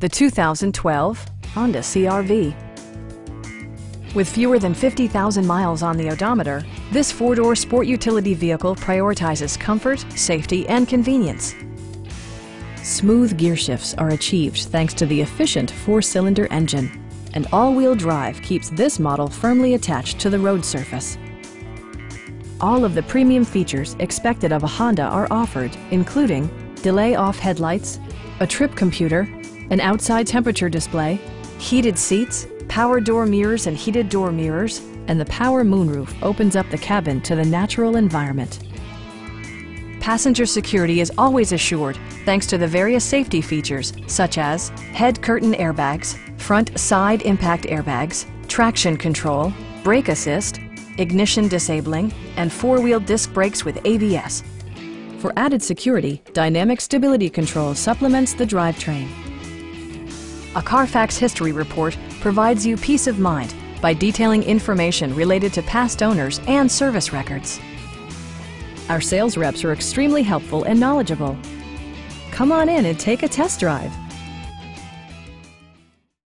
the 2012 Honda CR-V. With fewer than 50,000 miles on the odometer, this four-door sport utility vehicle prioritizes comfort, safety, and convenience. Smooth gear shifts are achieved thanks to the efficient four-cylinder engine, and all-wheel drive keeps this model firmly attached to the road surface. All of the premium features expected of a Honda are offered, including delay-off headlights, a trip computer, an outside temperature display, heated seats, power door mirrors and heated door mirrors, and the power moonroof opens up the cabin to the natural environment. Passenger security is always assured thanks to the various safety features such as head curtain airbags, front side impact airbags, traction control, brake assist, ignition disabling, and four-wheel disc brakes with ABS. For added security, Dynamic Stability Control supplements the drivetrain. A Carfax history report provides you peace of mind by detailing information related to past owners and service records. Our sales reps are extremely helpful and knowledgeable. Come on in and take a test drive.